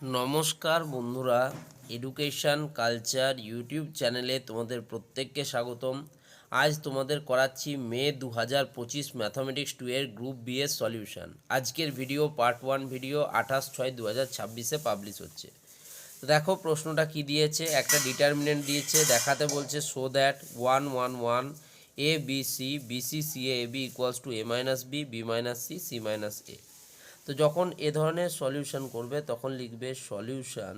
নমস্কার বন্ধুরা, education culture YouTube চ্যানেলে তোমাদের প্রত্যেককে স্বাগতম। আজ তোমাদের করাচ্ছি মে 2025 ম্যাথামেটিক্স 2 এর গ্রুপ বি এর সলিউশন। আজকের ভিডিও পার্ট 1 ভিডিও 28/6/2026-এ পাবলিশ হচ্ছে। তো দেখো প্রশ্নটা কি দিয়েছে, একটা ডিটারমিনেন্ট দিয়েছে, দেখাতে বলছে show that 1 1 1 A B C B C C A B equals to A minus B B minus C C minus A. তো যখন এ ধরনের সলিউশন করবে তখন লিখবে সলিউশন,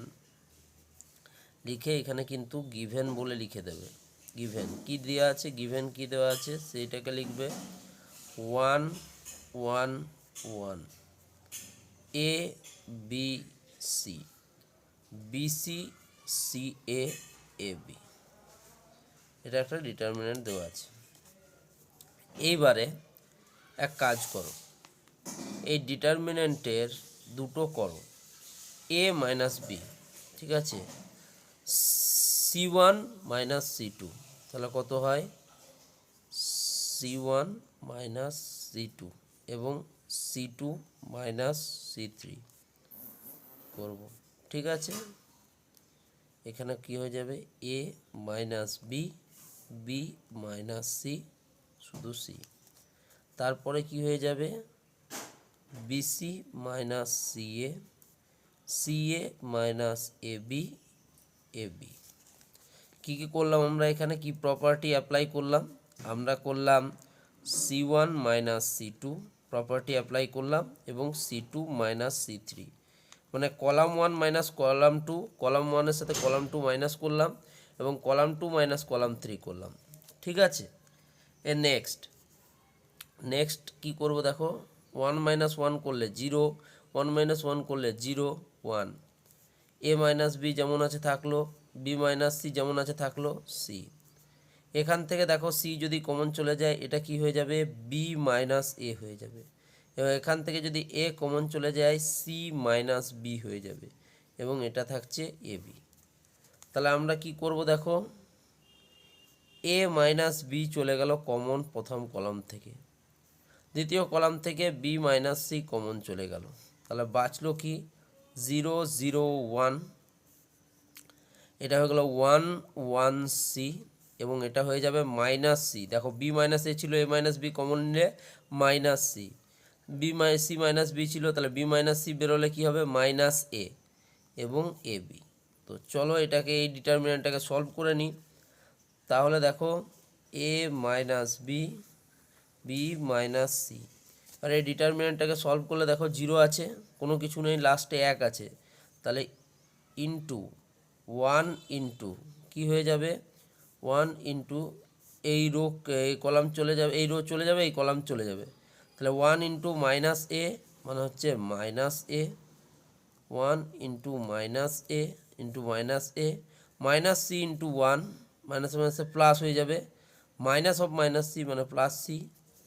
লিখে এখানে কিন্তু গিভেন বলে লিখে দেবে। গিভেন কি দেওয়া আছে, গিভেন কি দেওয়া আছে সেইটাকে লিখবে 1 1 1 A B C B C C A A B, এটা একটা ডিটারমিনেন্ট দেওয়া আছে। এইবারে এক কাজ করো, এই ডিটারমিনেন্টের দুটো করো, এ মাইনাস বি, ঠিক আছে, C1 মাইনাস C2, তাহলে কত হয় C1 মাইনাস C2 এবং C2 মাইনাস C3 করব, ঠিক আছে। এখানে কি হয়ে যাবে, A minus B B minus C, শুধু সি, তারপরে কি হয়ে যাবে BC minus CA CA minus AB AB. কী কী করলাম আমরা এখানে, কি প্রপার্টি অ্যাপ্লাই করলাম, আমরা করলাম C1 minus C2 property apply করলাম এবং C2 মাইনাস C3, মানে কলাম 1 মাইনাস কলাম 2, কলাম 1-এর সাথে কলাম 2 মাইনাস করলাম এবং কলাম 2 মাইনাস কলাম 3 করলাম, ঠিক আছে। এর নেক্সট কী করব দেখো, 1 মাইনাস 1 করলে 0, 1 মাইনাস 1 করলে 0 1, এ মাইনাস বি যেমন আছে থাকলো, বি মাইনাস সি যেমন আছে থাকলো, সি। এখান থেকে দেখো সি যদি কমন চলে যায় এটা কি হয়ে যাবে, বি মাইনাস এ হয়ে যাবে, এবং এখান থেকে যদি এ কমন চলে যায় সি মাইনাস বি হয়ে যাবে এবং এটা থাকছে এ বি। তাহলে আমরা কি করব দেখো, এ মাইনাস বি চলে গেল কমন প্রথম কলাম থেকে, দ্বিতীয় কলাম থেকে বি মাইনাস সি কমন চলে গেল, তাহলে বাঁচলো কি 0 0 1, এটা হয়ে গেল 1 1 সি এবং এটা হয়ে যাবে মাইনাস সি। দেখো বি মাইনাস এ ছিল, এ মাইনাস বি কমন নিলে minus C, C minus B ছিল, তাহলে বি মাইনাস সি বেরোলে কী হবে মাইনাস এ এবং এ বি। তো চলো এটাকে, এই ডিটারমিনেন্টটাকে সলভ করে নিই। তাহলে দেখো A minus B B minus C, আর এই ডিটারমিনেন্টটাকে সলভ করলে দেখো 0 আছে, কোনো কিছু নেই, লাস্টে 1 আছে, তাহলে ইন্টু 1 ইন্টু কী হয়ে যাবে 1 ইন্টু এই রো, এই কলাম চলে যাবে, এই রো চলে যাবে, এই কলাম চলে যাবে, তাহলে 1 ইন্টু মাইনাস এ মানে হচ্ছে minus A, 1 into minus A into minus A, minus C into 1, minus মাইনাসে প্লাস হয়ে যাবে, মাইনাস অফ মাইনাস সি মানে প্লাস সি,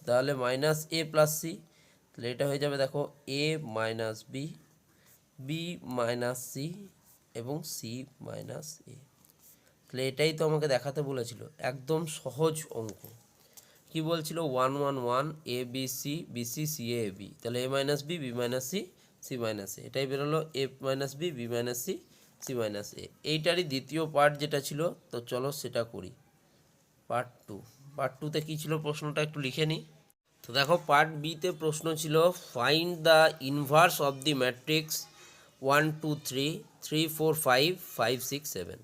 তাহলে মাইনাস এ প্লাস সি, তাহলে এটা হয়ে যাবে দেখো A minus B B minus C এবং সি মাইনাস এ। তাহলে এটাই তো আমাকে দেখাতে বলেছিল, একদম সহজ অঙ্ক। কি বলছিল 1 1 1 A B C B C C A B, তাহলে A minus B B minus C C minus A, এটাই বেরোলো A minus B B minus C C minus A. এইটারই দ্বিতীয় পার্ট যেটা ছিল, তো চলো সেটা করি। পার্ট 2, পার্ট 2-তে কী ছিল প্রশ্নটা একটু লিখে নিই। তো দেখো পার্ট বিতে প্রশ্ন ছিল find the inverse of the matrix 1 2 3 3 4 5 5 6 7।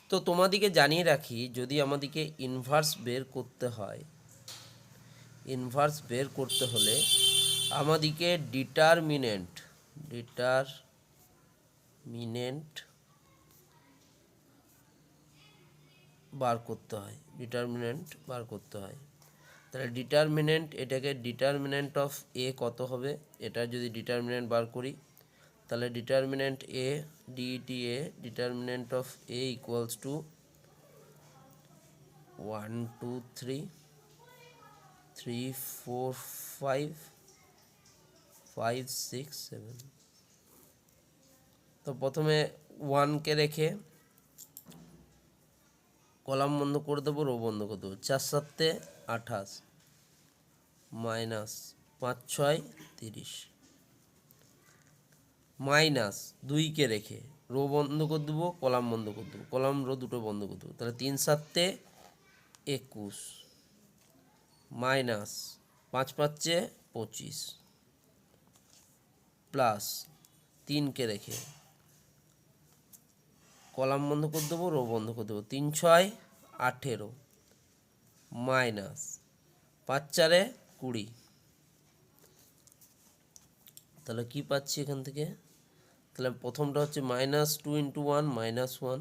তো তোমাদিকে জানিয়ে রাখি, যদি আমাদেরকে ইনভার্স বের করতে হয়, ইনভার্স বের করতে হলে আমাদেরকে ডিটারমিনেন্ট বার করতে হয়, ডিটারমিনেন্ট বার করতে হয়। তাহলে ডিটারমিনেন্ট, এটাকে ডিটারমিনেন্ট অফ এ কত হবে, এটা যদি ডিটারমিনেন্ট বার করি, তাহলে ডিটারমিনেন্ট এ ডিটি A determinant of A equals to 1 2 3 3 4 5 5 6 7। তো প্রথমে 1কে রেখে কলাম বন্ধ করে দেবো, রো বন্ধ করে দেবো, 4 7 28 মাইনাস 5 6 30, মাইনাস 2কে রেখে রো বন্ধ করে দেবো, কলাম বন্ধ করে দেবো, কলাম রো দুটো বন্ধ করে দেবো। তাহলে 3 7 21 মাইনাস 5 5 25 প্লাস 3কে রেখে কলাম বন্ধ করে দেবো, রো বন্ধ করে দেবো। 3 6 18 মাইনাস 5 4 20। তাহলে কি পাচ্ছি এখান থেকে? তাহলে প্রথমটা হচ্ছে -2 × 1 -1,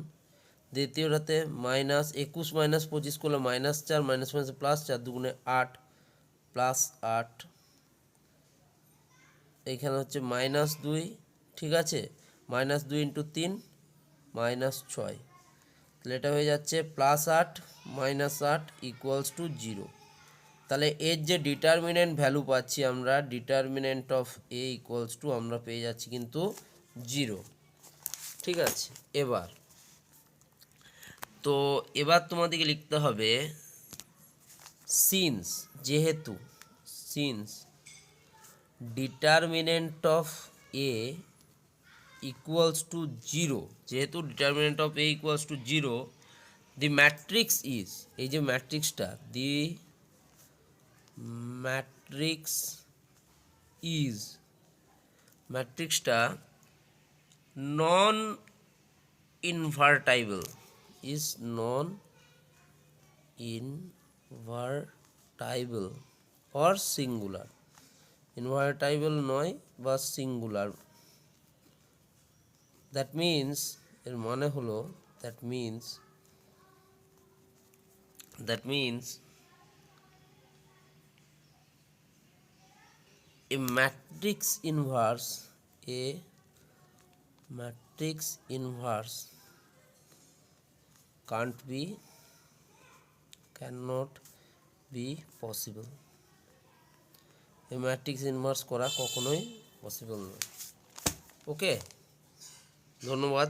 দ্বিতীয়টাতে -21 - 25 করলে -4 -, +4 2 8 +8, এইখানে হচ্ছে -2, ঠিক আছে, -2 × 3 -6, তাহলে এটা হয়ে যাচ্ছে +8 -8 = 0। তাহলে এর যে ডিটারমিনেন্ট ভ্যালু পাচ্ছি আমরা, ডিটারমিনেন্ট অফ এ = আমরা পেয়ে যাচ্ছি কিন্তু 0, ঠিক আছে। এবার তোমাদেরকে লিখতে হবে সিন্স, যেহেতু সিন্স ডিটারমিনেন্ট অফ এ = 0, যেহেতু determinant of A = 0, the matrix is, এই যে ম্যাট্রিক্সটা, দি ম্যাট্রিক্স ইজ, ম্যাট্রিক্সটা non invertible, is non invertible or singular, invertible নয় বা সিঙ্গুলার। দ্যাট মিন্স, এর মানে হলো that means a matrix inverse cannot be possible, এই ম্যাট্রিক্স ইনভার্স করা কখনোই পসিবল নয়। ওকে, ধন্যবাদ।